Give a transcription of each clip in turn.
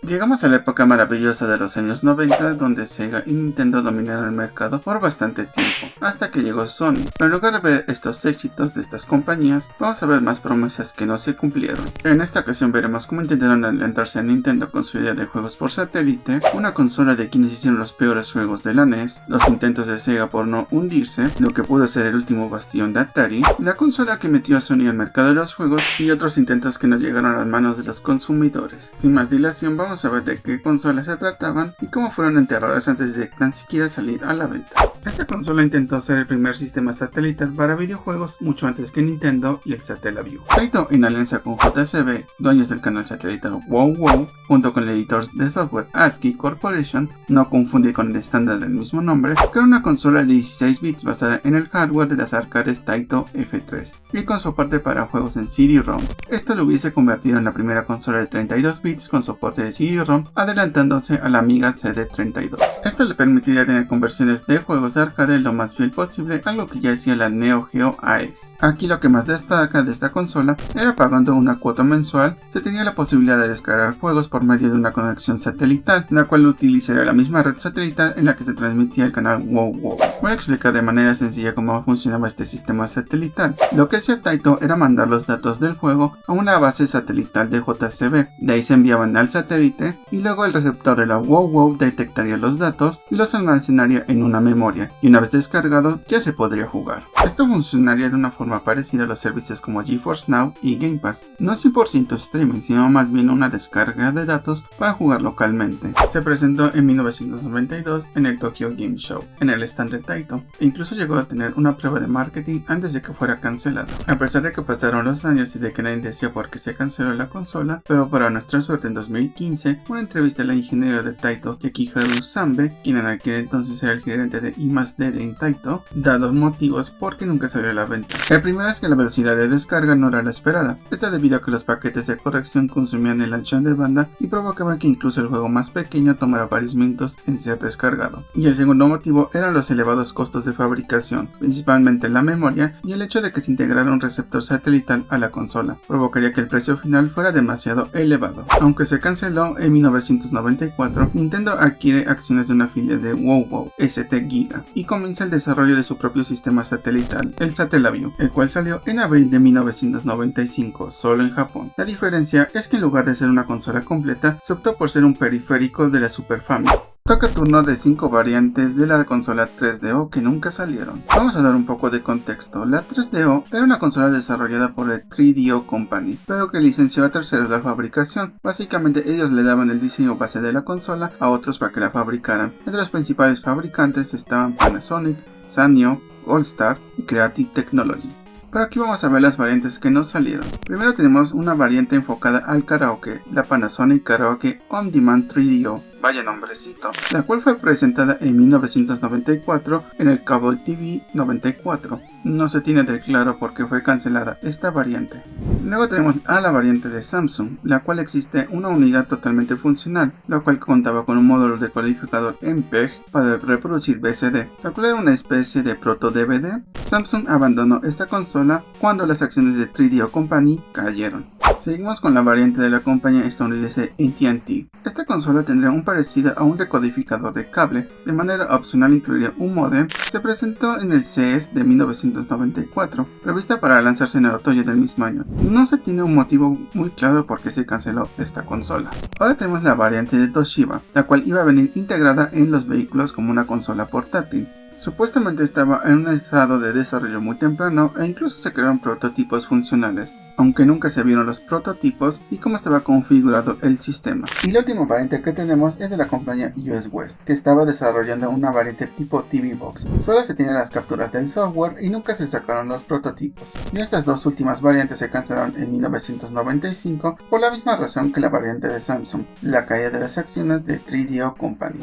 Llegamos a la época maravillosa de los años 90, donde Sega y Nintendo dominaron el mercado por bastante tiempo, hasta que llegó Sony. Pero en lugar de ver estos éxitos de estas compañías, vamos a ver más promesas que no se cumplieron. En esta ocasión veremos cómo intentaron adelantarse a Nintendo con su idea de juegos por satélite, una consola de quienes hicieron los peores juegos de la NES, los intentos de Sega por no hundirse, lo que pudo ser el último bastión de Atari, la consola que metió a Sony al mercado de los juegos y otros intentos que no llegaron a las manos de los consumidores. Sin más dilación, vamos a ver de qué consolas se trataban y cómo fueron enterradas antes de tan siquiera salir a la venta. Esta consola intentó ser el primer sistema satelital para videojuegos mucho antes que Nintendo y el Satellaview. Taito, en alianza con JCB, dueños del canal satelital WoW, junto con el editor de software ASCII Corporation, no confundir con el estándar del mismo nombre, creó una consola de 16 bits basada en el hardware de las arcades Taito F3 y con soporte para juegos en CD-ROM. Esto lo hubiese convertido en la primera consola de 32 bits con soporte de CD-ROM, adelantándose a la Amiga CD32. Esto le permitiría tener conversiones de juegos de arcade lo más fiel posible, algo que ya hacía la Neo Geo AES. Aquí lo que más destaca de esta consola era pagando una cuota mensual, se tenía la posibilidad de descargar juegos por medio de una conexión satelital, la cual utilizaría la misma red satelital en la que se transmitía el canal WoW. Voy a explicar de manera sencilla cómo funcionaba este sistema satelital. Lo que hacía Taito era mandar los datos del juego a una base satelital de JCB, de ahí se enviaban al satélite y luego el receptor de la WoW detectaría los datos y los almacenaría en una memoria, y una vez descargado ya se podría jugar. Esto funcionaría de una forma parecida a los servicios como GeForce Now y Game Pass, no 100% streaming, sino más bien una descarga de datos para jugar localmente. Se presentó en 1992 en el Tokyo Game Show, en el stand de Taito, e incluso llegó a tener una prueba de marketing antes de que fuera cancelado. A pesar de que pasaron los años y de que nadie decía por qué se canceló la consola, pero para nuestra suerte en 2015, una entrevista a la ingeniera de Taito, Yakiharu Sambe, quien en aquel entonces era el gerente de I+D en Taito, da dos motivos por qué nunca salió a la venta. El primero es que la velocidad de descarga no era la esperada, esto debido a que los paquetes de corrección consumían el ancho de banda y provocaban que incluso el juego más pequeño tomara varios minutos en ser descargado. Y el segundo motivo eran los elevados costos de fabricación, principalmente la memoria, y el hecho de que se integrara un receptor satelital a la consola, provocaría que el precio final fuera demasiado elevado. Aunque se canceló en 1994, Nintendo adquiere acciones de una filial de WoW, ST Giga, y comienza el desarrollo de su propio sistema satelital, el Satellaview, el cual salió en abril de 1995, solo en Japón. La diferencia es que en lugar de ser una consola completa, se optó por ser un periférico de la Super Famicom. Toca turno de 5 variantes de la consola 3DO que nunca salieron. Vamos a dar un poco de contexto. La 3DO era una consola desarrollada por el 3DO Company, pero que licenció a terceros la fabricación. Básicamente ellos le daban el diseño base de la consola a otros para que la fabricaran. Entre los principales fabricantes estaban Panasonic, Sanyo, All-Star y Creative Technology. Pero aquí vamos a ver las variantes que no salieron. Primero tenemos una variante enfocada al karaoke, la Panasonic Karaoke On Demand 3DO, vaya nombrecito, la cual fue presentada en 1994 en el Cable TV 94. No se tiene de claro por qué fue cancelada esta variante. Luego tenemos a la variante de Samsung, la cual existe una unidad totalmente funcional, la cual contaba con un módulo de codificador MPEG para reproducir BCD, la cual era una especie de proto DVD. Samsung abandonó esta consola cuando las acciones de 3DO Company cayeron. Seguimos con la variante de la compañía estadounidense AT&T. Esta consola tendría un parecido a un decodificador de cable, de manera opcional incluiría un modem. Se presentó en el CES de 1994, prevista para lanzarse en el otoño del mismo año. No se tiene un motivo muy claro por qué se canceló esta consola. Ahora tenemos la variante de Toshiba, la cual iba a venir integrada en los vehículos como una consola portátil. Supuestamente estaba en un estado de desarrollo muy temprano e incluso se crearon prototipos funcionales, aunque nunca se vieron los prototipos y cómo estaba configurado el sistema. Y la última variante que tenemos es de la compañía US West, que estaba desarrollando una variante tipo TV Box. Solo se tienen las capturas del software y nunca se sacaron los prototipos. Y estas dos últimas variantes se cancelaron en 1995 por la misma razón que la variante de Samsung, la caída de las acciones de 3DO Company.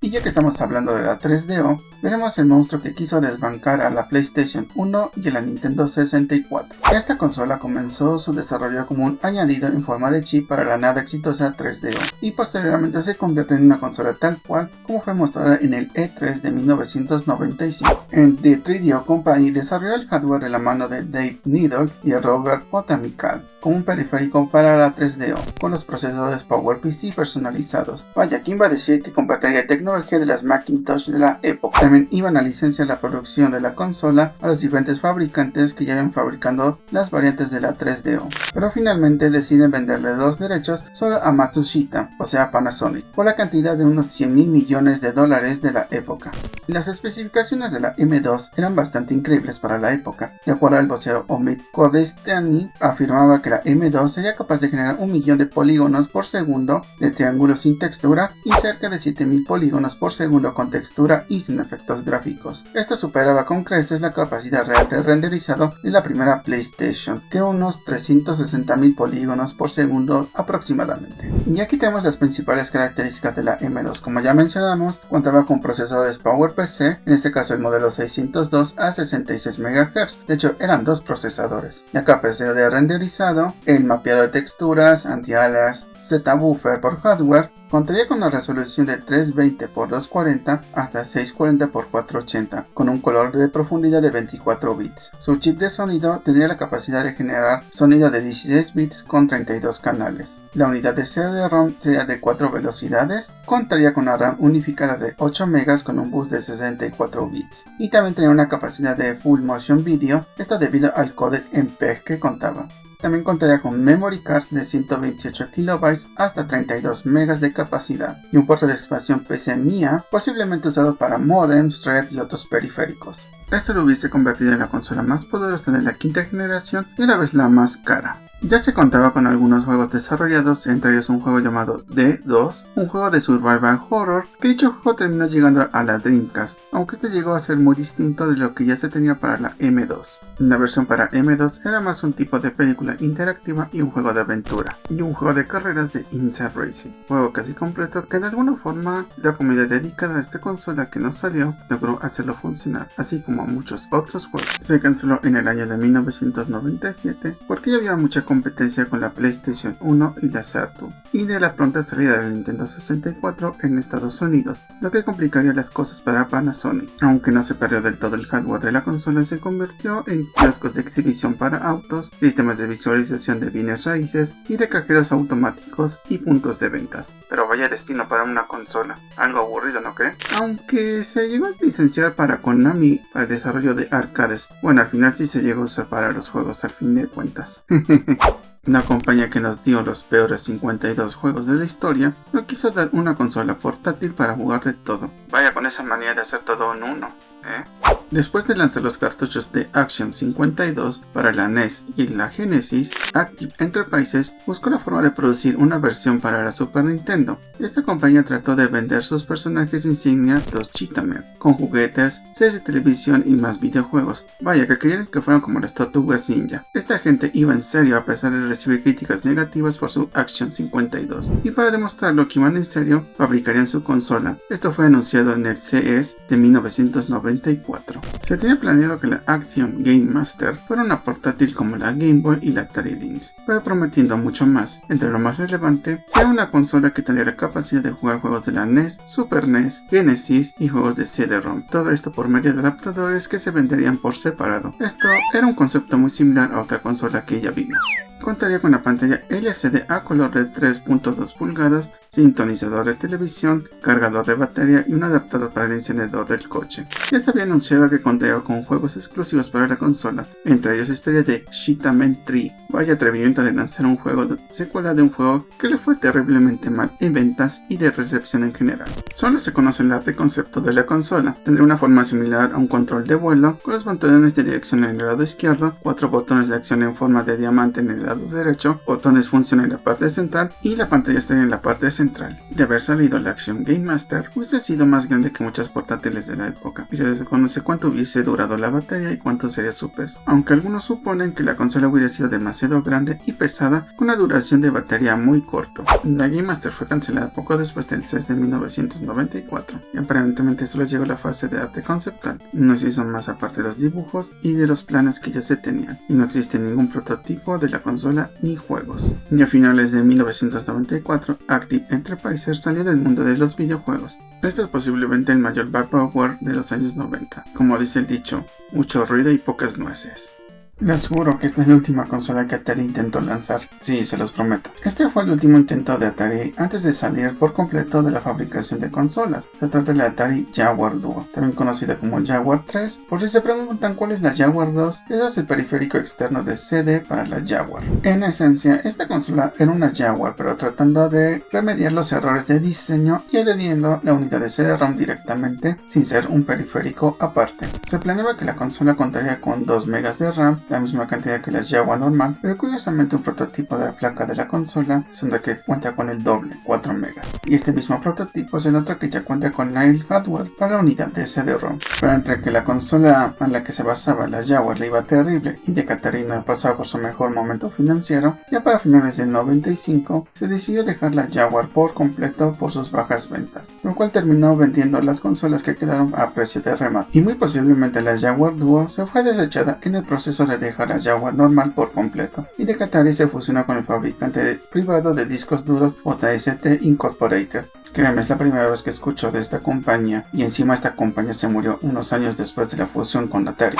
Y ya que estamos hablando de la 3DO, veremos el monstruo que quiso desbancar a la PlayStation 1 y a la Nintendo 64. Esta consola comenzó su desarrollo como un añadido en forma de chip para la nada exitosa 3DO y posteriormente se convierte en una consola tal cual como fue mostrada en el E3 de 1995. The 3DO Company desarrolló el hardware de la mano de Dave Needle y de Robert Potamical como un periférico para la 3DO con los procesadores PowerPC personalizados. Vaya, ¿quién va a decir que compartiría tecnología de las Macintosh de la época? También iban a licenciar la producción de la consola a los diferentes fabricantes que ya iban fabricando las variantes de la 3DO, pero finalmente deciden venderle los derechos solo a Matsushita, o sea Panasonic, por la cantidad de unos 100.000 millones de dólares de la época. Las especificaciones de la M2 eran bastante increíbles para la época. De acuerdo al vocero Omid Kodestani, afirmaba que la M2 sería capaz de generar 1 millón de polígonos por segundo de triángulos sin textura y cerca de 7.000 polígonos por segundo con textura y sin efectos gráficos. Esto superaba con creces la capacidad real de renderizado de la primera PlayStation, que era unos 360.000 polígonos por segundo aproximadamente. Y aquí tenemos las principales características de la M2. Como ya mencionamos, contaba con procesadores PowerPC, en este caso el modelo 602 a 66 MHz. De hecho, eran dos procesadores. La capacidad de renderizado, el mapeado de texturas, anti-alias, Z-buffer por hardware. Contaría con una resolución de 320x240 hasta 640x480, con un color de profundidad de 24 bits. Su chip de sonido tendría la capacidad de generar sonido de 16 bits con 32 canales. La unidad de CD-ROM sería de 4 velocidades, contaría con una RAM unificada de 8 MB con un bus de 64 bits. Y también tenía una capacidad de Full Motion Video, esto debido al codec MPEG que contaba. También contaría con memory cards de 128 KB hasta 32 MB de capacidad y un puerto de expansión PCMIA, posiblemente usado para modems, thread y otros periféricos. Esto lo hubiese convertido en la consola más poderosa de la quinta generación y a la vez la más cara. Ya se contaba con algunos juegos desarrollados, entre ellos un juego llamado D2, un juego de survival horror, que dicho juego terminó llegando a la Dreamcast, aunque este llegó a ser muy distinto de lo que ya se tenía para la M2. La versión para M2 era más un tipo de película interactiva y un juego de aventura, y un juego de carreras de Inside Racing, juego casi completo que de alguna forma la comunidad dedicada a esta consola que no salió logró hacerlo funcionar, así como muchos otros juegos. Se canceló en el año de 1997 porque ya había mucha competencia con la PlayStation 1 y la Saturn, y de la pronta salida de la Nintendo 64 en Estados Unidos, lo que complicaría las cosas para Panasonic. Aunque no se perdió del todo el hardware de la consola, se convirtió en kioscos de exhibición para autos, sistemas de visualización de bienes raíces y de cajeros automáticos y puntos de ventas. Pero vaya destino para una consola, algo aburrido, ¿no cree? Aunque se llegó a licenciar para Konami para el desarrollo de arcades, bueno, al final sí se llegó a usar para los juegos al fin de cuentas. Una compañía que nos dio los peores 52 juegos de la historia, no quiso dar una consola portátil para jugar de todo. Vaya con esa manía de hacer todo en uno, ¿eh? Después de lanzar los cartuchos de Action 52 para la NES y la Genesis, Active Enterprises buscó la forma de producir una versión para la Super Nintendo. Esta compañía trató de vender sus personajes insignia, los Cheetah-Men, con juguetes, series de televisión y más videojuegos. Vaya que querían que fueran como las Tortugas Ninja. Esta gente iba en serio a pesar de recibir críticas negativas por su Action 52. Y para demostrarlo que iban en serio, fabricarían su consola. Esto fue anunciado en el CES de 1994. Se tenía planeado que la Action Game Master fuera una portátil como la Game Boy y la Atari Lynx, pero prometiendo mucho más. Entre lo más relevante, sería una consola que tendría la capacidad de jugar juegos de la NES, Super NES, Genesis y juegos de CD-ROM. Todo esto por medio de adaptadores que se venderían por separado. Esto era un concepto muy similar a otra consola que ya vimos. Contaría con una pantalla LCD a color de 3.2 pulgadas, sintonizador de televisión, cargador de batería y un adaptador para el encendedor del coche. Ya se había anunciado que contaría con juegos exclusivos para la consola, entre ellos estaría de Cheetah-Men 3. Vaya atrevimiento de lanzar un juego de secuela de un juego que le fue terriblemente mal en ventas y de recepción en general. Solo se conoce el arte concepto de la consola. Tendría una forma similar a un control de vuelo, con los botones de dirección en el lado izquierdo, 4 botones de acción en forma de diamante en el lado derecho, botones función en la parte central y la pantalla estaría en la parte central. De haber salido la Action Game Master, hubiese sido más grande que muchas portátiles de la época, y se desconoce cuánto hubiese durado la batería y cuánto sería su peso, aunque algunos suponen que la consola hubiera sido demasiado grande y pesada con una duración de batería muy corto. La Game Master fue cancelada poco después del CES de 1994, y aparentemente solo llegó la fase de arte conceptual. No se hizo más aparte de los dibujos y de los planes que ya se tenían, y no existe ningún prototipo de la consola ni juegos. Y a finales de 1994, Active Enterprises salió del mundo de los videojuegos. Este es posiblemente el mayor vaporware de los años 90. Como dice el dicho, mucho ruido y pocas nueces. Les juro que esta es la última consola que Atari intentó lanzar. Sí, se los prometo. Este fue el último intento de Atari antes de salir por completo de la fabricación de consolas. Se trata de la Atari Jaguar Duo, también conocida como Jaguar 3. Por si se preguntan cuál es la Jaguar 2, eso es el periférico externo de CD para la Jaguar. En esencia, esta consola era una Jaguar, pero tratando de remediar los errores de diseño y añadiendo la unidad de CD-ROM directamente, sin ser un periférico aparte. Se planeaba que la consola contaría con 2 MB de RAM, la misma cantidad que la Jaguar normal, pero curiosamente un prototipo de la placa de la consola es una que cuenta con el doble, 4 MB. Y este mismo prototipo se nota que ya cuenta con el hardware para la unidad de CD-ROM. Pero entre que la consola en la que se basaba la Jaguar le iba terrible y de que Atari no pasaba por su mejor momento financiero, ya para finales del 95 se decidió dejar la Jaguar por completo por sus bajas ventas, lo cual terminó vendiendo las consolas que quedaron a precio de remate. Y muy posiblemente la Jaguar Duo se fue desechada en el proceso de dejar la Jaguar normal por completo, y de que Atari se fusionó con el fabricante privado de discos duros JST Incorporated. Créeme, es la primera vez que escucho de esta compañía, y encima esta compañía se murió unos años después de la fusión con Atari.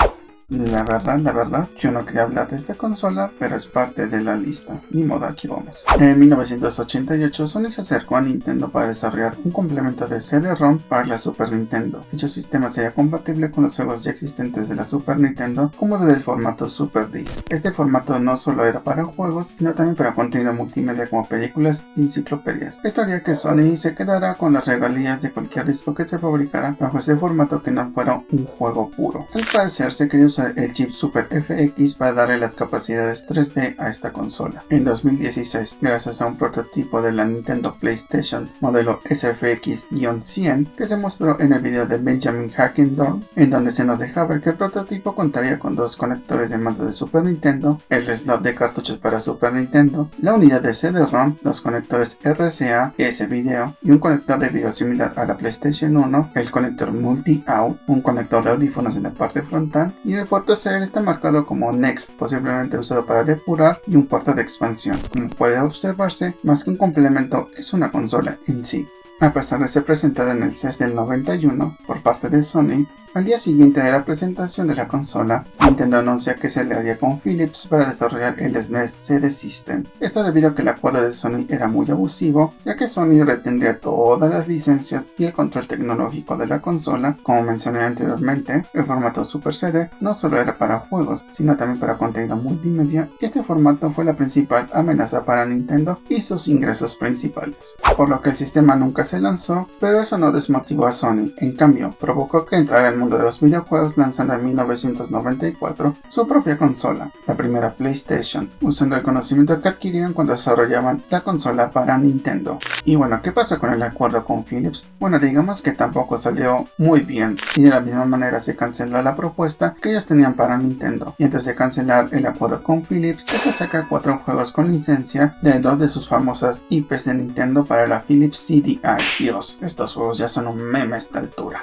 La verdad, yo no quería hablar de esta consola, pero es parte de la lista. Ni modo, aquí vamos. En 1988, Sony se acercó a Nintendo para desarrollar un complemento de CD-ROM para la Super Nintendo. Dicho sistema sería compatible con los juegos ya existentes de la Super Nintendo, como del formato Super Disc. Este formato no solo era para juegos, sino también para contenido multimedia como películas y enciclopedias. Esto haría que Sony se quedara con las regalías de cualquier disco que se fabricara bajo este formato que no fuera un juego puro. Al parecer se quería usar el chip Super FX para darle las capacidades 3D a esta consola. En 2016, gracias a un prototipo de la Nintendo PlayStation modelo SFX-100 que se mostró en el video de Benjamin Hackendorn, en donde se nos deja ver que el prototipo contaría con 2 conectores de mando de Super Nintendo, el slot de cartuchos para Super Nintendo, la unidad de CD-ROM, los conectores RCA, S-Video y un conector de video similar a la PlayStation 1, el conector multi-out, un conector de audífonos en la parte frontal y el puerto serial está marcado como Next, posiblemente usado para depurar, y un puerto de expansión. Como puede observarse, más que un complemento, es una consola en sí. A pesar de ser presentada en el CES del 91 por parte de Sony, al día siguiente de la presentación de la consola, Nintendo anuncia que se aliaría con Philips para desarrollar el SNES CD System. Esto debido a que el acuerdo de Sony era muy abusivo, ya que Sony retendría todas las licencias y el control tecnológico de la consola. Como mencioné anteriormente, el formato Super CD no solo era para juegos, sino también para contenido multimedia, y este formato fue la principal amenaza para Nintendo y sus ingresos principales. Por lo que el sistema nunca se lanzó, pero eso no desmotivó a Sony. En cambio, provocó que entrara el mundo de los videojuegos, lanzando en 1994 su propia consola, la primera PlayStation, usando el conocimiento que adquirieron cuando desarrollaban la consola para Nintendo. Y bueno, ¿qué pasó con el acuerdo con Philips? Bueno, digamos que tampoco salió muy bien, y de la misma manera se canceló la propuesta que ellos tenían para Nintendo. Y antes de cancelar el acuerdo con Philips, esta saca 4 juegos con licencia de 2 de sus famosas IPs de Nintendo para la Philips CDI. Dios, estos juegos ya son un meme a esta altura.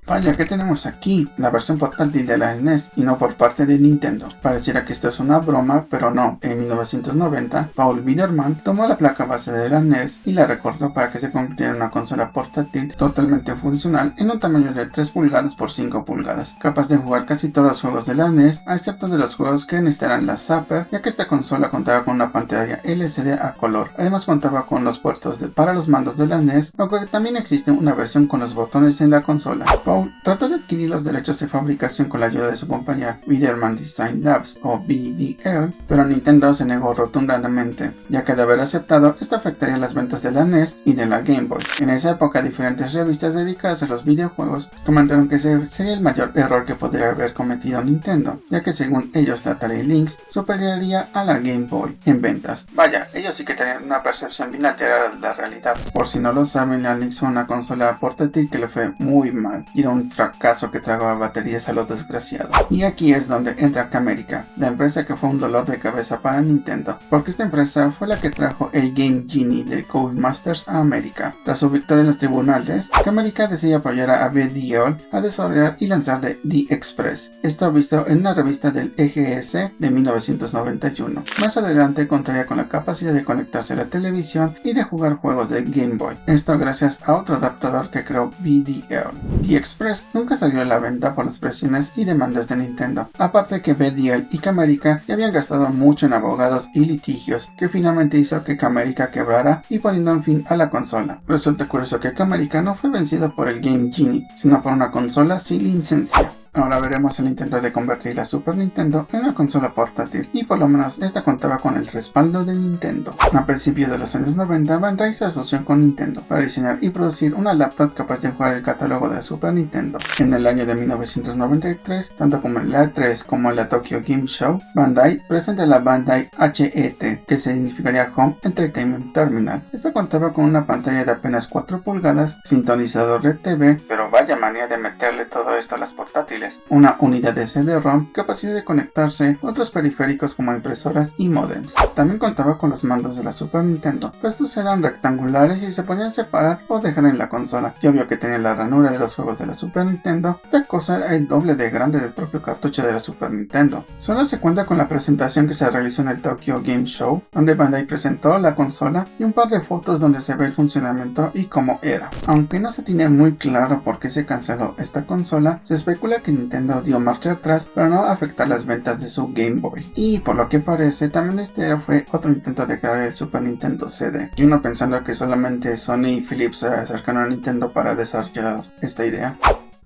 Vaya, ¿qué tenemos aquí? La versión portátil de la NES y no por parte de Nintendo. Pareciera que esto es una broma, pero no. En 1990, Paul Biederman tomó la placa base de la NES y la recortó para que se convirtiera en una consola portátil totalmente funcional en un tamaño de 3 pulgadas por 5 pulgadas, capaz de jugar casi todos los juegos de la NES, a excepto de los juegos que necesitarán la Zapper, ya que esta consola contaba con una pantalla LCD a color. Además contaba con los puertos para los mandos de la NES, aunque también existe una versión con los botones en la consola. Code trató de adquirir los derechos de fabricación con la ayuda de su compañía Biedermann Design Labs o BDL, pero Nintendo se negó rotundamente, ya que de haber aceptado esto afectaría las ventas de la NES y de la Game Boy. En esa época, diferentes revistas dedicadas a los videojuegos comentaron que ese sería el mayor error que podría haber cometido Nintendo, ya que según ellos la Atari Lynx superaría a la Game Boy en ventas. Vaya, ellos sí que tenían una percepción bien alterada de la realidad. Por si no lo saben, la Lynx fue una consola portátil que le fue muy mal y era un fracaso que tragaba baterías a lo desgraciado. Y aquí es donde entra Camerica, la empresa que fue un dolor de cabeza para Nintendo, porque esta empresa fue la que trajo el Game Genie de Codemasters a América. Tras su victoria en los tribunales, Camerica decidió apoyar a BDL a desarrollar y lanzar The Express, esto visto en una revista del EGS de 1991. Más adelante contaría con la capacidad de conectarse a la televisión y de jugar juegos de Game Boy, esto gracias a otro adaptador que creó BDL. The Express nunca salió a la venta por las presiones y demandas de Nintendo, aparte que BDL y Camerica ya habían gastado mucho en abogados y litigios, que finalmente hizo que Camerica quebrara y poniendo un fin a la consola. Resulta curioso que Camerica no fue vencido por el Game Genie, sino por una consola sin licencia. Ahora veremos el intento de convertir la Super Nintendo en una consola portátil, y por lo menos esta contaba con el respaldo de Nintendo. A principios de los años 90, Bandai se asoció con Nintendo para diseñar y producir una laptop capaz de jugar el catálogo de la Super Nintendo. En el año de 1993, tanto como en la E3 como en la Tokyo Game Show, Bandai presenta la Bandai HET, que significaría Home Entertainment Terminal. Esta contaba con una pantalla de apenas 4 pulgadas, sintonizador de TV, pero vaya manera de meterle todo esto a las portátiles. Una unidad de CD-ROM, capacidad de conectarse, otros periféricos como impresoras y modems. También contaba con los mandos de la Super Nintendo, pues estos eran rectangulares y se podían separar o dejar en la consola. Y obvio que tenía la ranura de los juegos de la Super Nintendo, esta cosa era el doble de grande del propio cartucho de la Super Nintendo. Solo se cuenta con la presentación que se realizó en el Tokyo Game Show, donde Bandai presentó la consola y un par de fotos donde se ve el funcionamiento y cómo era. Aunque no se tiene muy claro por qué se canceló esta consola, se especula que Nintendo dio marcha atrás para no afectar las ventas de su Game Boy. Y por lo que parece, también este fue otro intento de crear el Super Nintendo CD. Y uno pensando que solamente Sony y Philips se acercaron a Nintendo para desarrollar esta idea.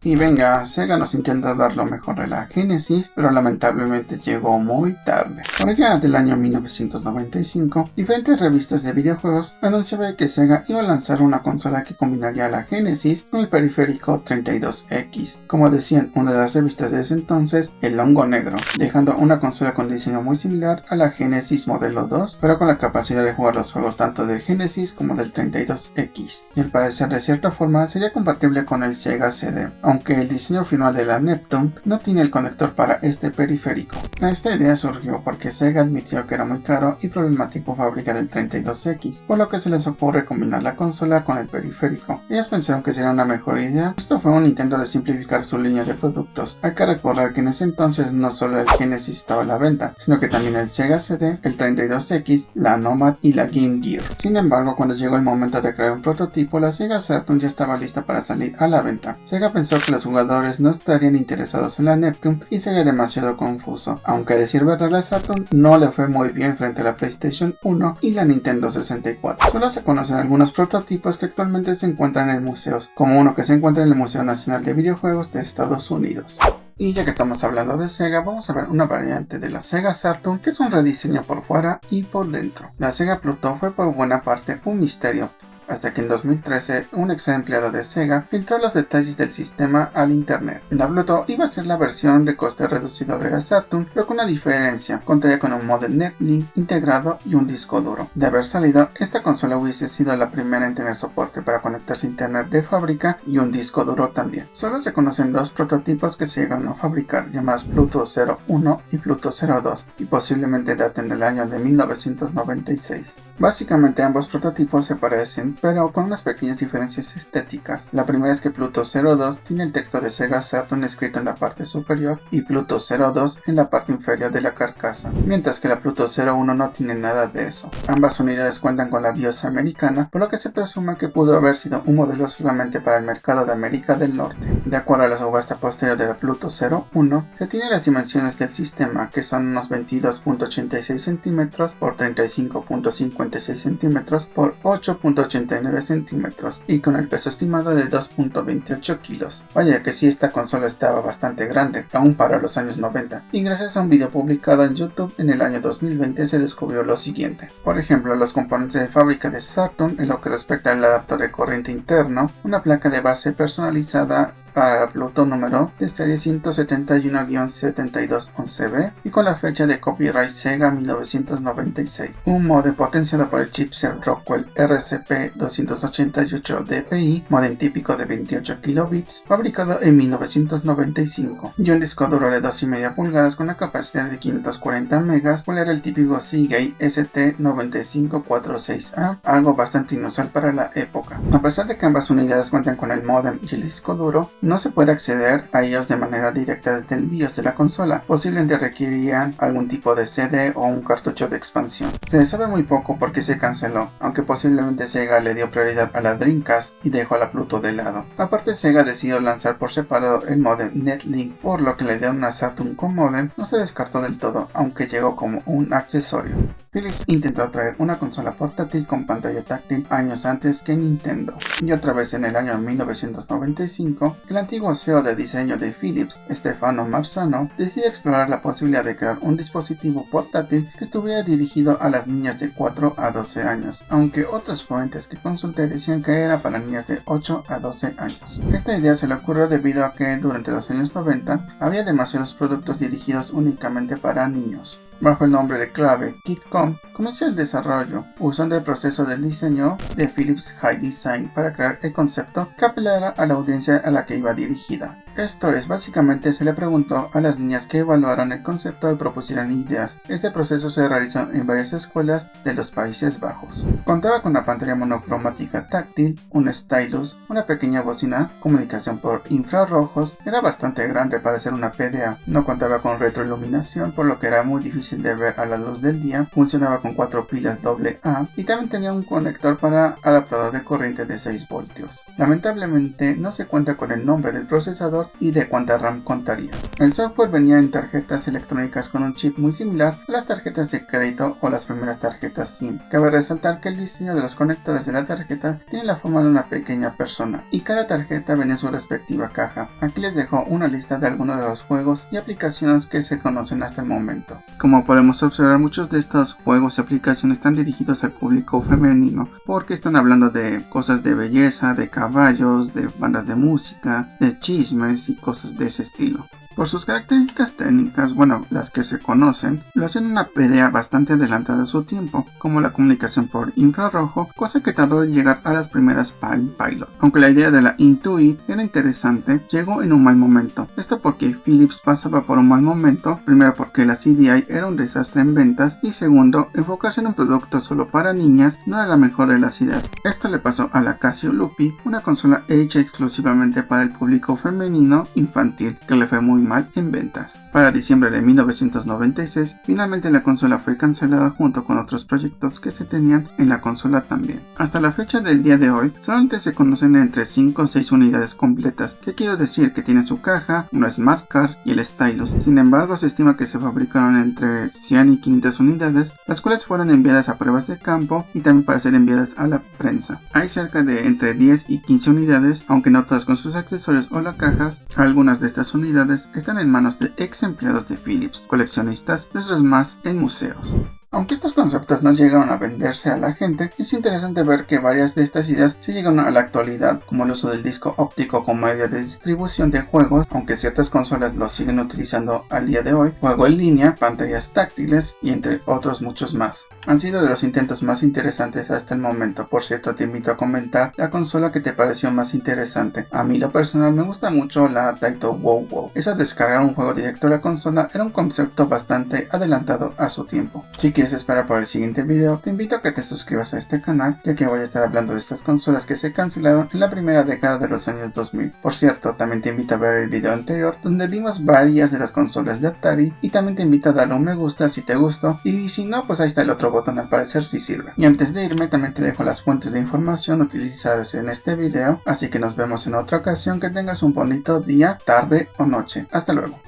Y venga, Sega nos intenta dar lo mejor de la Genesis, pero lamentablemente llegó muy tarde. Por allá del año 1995, diferentes revistas de videojuegos anunciaban que Sega iba a lanzar una consola que combinaría la Genesis con el periférico 32X. Como decían una de las revistas de ese entonces, el hongo negro, dejando una consola con diseño muy similar a la Genesis modelo 2, pero con la capacidad de jugar los juegos tanto del Genesis como del 32X. Y al parecer de cierta forma sería compatible con el Sega CD, aunque el diseño final de la Neptune no tiene el conector para este periférico. Esta idea surgió porque Sega admitió que era muy caro y problemático fabricar el 32X, por lo que se les ocurre combinar la consola con el periférico. Ellos pensaron que sería una mejor idea. Esto fue un intento de simplificar su línea de productos. Hay que recordar que en ese entonces no solo el Genesis estaba a la venta, sino que también el Sega CD, el 32X, la Nomad y la Game Gear. Sin embargo, cuando llegó el momento de crear un prototipo, la Sega Saturn ya estaba lista para salir a la venta. Sega pensó que los jugadores no estarían interesados en la Neptune y sería demasiado confuso, aunque a decir verdad la Saturn no le fue muy bien frente a la PlayStation 1 y la Nintendo 64. Solo se conocen algunos prototipos que actualmente se encuentran en museos, como uno que se encuentra en el Museo Nacional de Videojuegos de Estados Unidos. Y ya que estamos hablando de Sega, vamos a ver una variante de la Sega Saturn que es un rediseño por fuera y por dentro. La Sega Pluto fue por buena parte un misterio, hasta que en 2013 un ex empleado de Sega filtró los detalles del sistema al internet. La Pluto iba a ser la versión de coste reducido de la Saturn, pero con una diferencia: contaría con un modem Netlink integrado y un disco duro. De haber salido, esta consola hubiese sido la primera en tener soporte para conectarse a internet de fábrica y un disco duro también. Solo se conocen dos prototipos que se llegaron a fabricar, llamados Pluto 01 y Pluto 02, y posiblemente daten del año de 1996. Básicamente ambos prototipos se parecen, pero con unas pequeñas diferencias estéticas. La primera es que Pluto 02 tiene el texto de Sega Saturn escrito en la parte superior y Pluto 02 en la parte inferior de la carcasa, mientras que la Pluto 01 no tiene nada de eso. Ambas unidades cuentan con la BIOS americana, por lo que se presume que pudo haber sido un modelo solamente para el mercado de América del Norte. De acuerdo a la subasta posterior de la Pluto 01, se tienen las dimensiones del sistema, que son unos 22.86 cm por 35.50 2.56 centímetros por 8.89 centímetros y con el peso estimado de 2.28 kilos. Vaya que sí, esta consola estaba bastante grande, aún para los años 90, y gracias a un video publicado en YouTube en el año 2020 se descubrió lo siguiente. Por ejemplo, los componentes de fábrica de Saturn en lo que respecta al adaptador de corriente interno, una placa de base personalizada para Bluetooth número de serie 171-7211B y con la fecha de copyright Sega 1996. Un modem potenciado por el chipset Rockwell RCP288 DPI, modem típico de 28 kilobits, fabricado en 1995, y un disco duro de 2,5 pulgadas con la capacidad de 540 megas, cual era el típico Seagate ST9546A, algo bastante inusual para la época. A pesar de que ambas unidades cuentan con el modem y el disco duro, no se puede acceder a ellos de manera directa desde el BIOS de la consola, posiblemente requerirían algún tipo de CD o un cartucho de expansión. Se sabe muy poco por qué se canceló, aunque posiblemente Sega le dio prioridad a la Dreamcast y dejó a la Pluto de lado. Aparte, Sega decidió lanzar por separado el modem Netlink, por lo que la idea de una Saturn con modem no se descartó del todo, aunque llegó como un accesorio. Philips intentó traer una consola portátil con pantalla táctil años antes que Nintendo, y otra vez en el año 1995, el antiguo CEO de diseño de Philips, Stefano Marzano, decidió explorar la posibilidad de crear un dispositivo portátil que estuviera dirigido a las niñas de 4 a 12 años, aunque otras fuentes que consulté decían que era para niñas de 8 a 12 años. Esta idea se le ocurrió debido a que durante los años 90 había demasiados productos dirigidos únicamente para niños. Bajo el nombre de clave Kitcom, comenzó el desarrollo, usando el proceso del diseño de Philips High Design para crear el concepto que apelara a la audiencia a la que iba dirigida. Esto es, básicamente se le preguntó a las niñas que evaluaran el concepto y propusieran ideas. Este proceso se realizó en varias escuelas de los Países Bajos. Contaba con una pantalla monocromática táctil, un stylus, una pequeña bocina, comunicación por infrarrojos, era bastante grande para ser una PDA, no contaba con retroiluminación por lo que era muy difícil de ver a la luz del día, funcionaba con 4 pilas AA y también tenía un conector para adaptador de corriente de 6 voltios. Lamentablemente no se cuenta con el nombre del procesador y de cuánta RAM contaría. El software venía en tarjetas electrónicas con un chip muy similar a las tarjetas de crédito o las primeras tarjetas SIM. Cabe resaltar que el diseño de los conectores de la tarjeta tiene la forma de una pequeña persona y cada tarjeta venía en su respectiva caja. Aquí les dejo una lista de algunos de los juegos y aplicaciones que se conocen hasta el momento. Como podemos observar, muchos de estos juegos y aplicaciones están dirigidos al público femenino porque están hablando de cosas de belleza, de caballos, de bandas de música, de chismes y cosas de ese estilo. Por sus características técnicas, bueno, las que se conocen, lo hacen una PDA bastante adelantada a su tiempo, como la comunicación por infrarrojo, cosa que tardó en llegar a las primeras Palm Pilot. Aunque la idea de la Intuit era interesante, llegó en un mal momento. Esto porque Philips pasaba por un mal momento, primero porque la CDI era un desastre en ventas y segundo, enfocarse en un producto solo para niñas no era la mejor de las ideas. Esto le pasó a la Casio Loopy, una consola hecha exclusivamente para el público femenino infantil, que le fue muy mal en ventas. Para diciembre de 1996, finalmente la consola fue cancelada junto con otros proyectos que se tenían en la consola también. Hasta la fecha del día de hoy, solamente se conocen entre 5 o 6 unidades completas, que quiero decir que tienen su caja, una Smart Card y el stylus. Sin embargo, se estima que se fabricaron entre 100 y 500 unidades, las cuales fueron enviadas a pruebas de campo y también para ser enviadas a la prensa. Hay cerca de entre 10 y 15 unidades, aunque no todas con sus accesorios o las cajas. Algunas de estas unidades están en manos de ex empleados de Philips, coleccionistas y otras más en museos. Aunque estos conceptos no llegaron a venderse a la gente, es interesante ver que varias de estas ideas se llegan a la actualidad, como el uso del disco óptico como medio de distribución de juegos, aunque ciertas consolas lo siguen utilizando al día de hoy, juego en línea, pantallas táctiles y entre otros muchos más. Han sido de los intentos más interesantes hasta el momento. Por cierto, te invito a comentar la consola que te pareció más interesante. A mí lo personal me gusta mucho la Taito Wow Wow. Eso de descargar un juego directo a la consola era un concepto bastante adelantado a su tiempo. Si quieres esperar por el siguiente video, te invito a que te suscribas a este canal, ya que voy a estar hablando de estas consolas que se cancelaron en la primera década de los años 2000. Por cierto, también te invito a ver el video anterior donde vimos varias de las consolas de Atari, y también te invito a darle un me gusta si te gustó, y si no, pues ahí está el otro botón, al parecer si sirve. Y antes de irme, también te dejo las fuentes de información utilizadas en este video, así que nos vemos en otra ocasión. Que tengas un bonito día, tarde o noche. Hasta luego.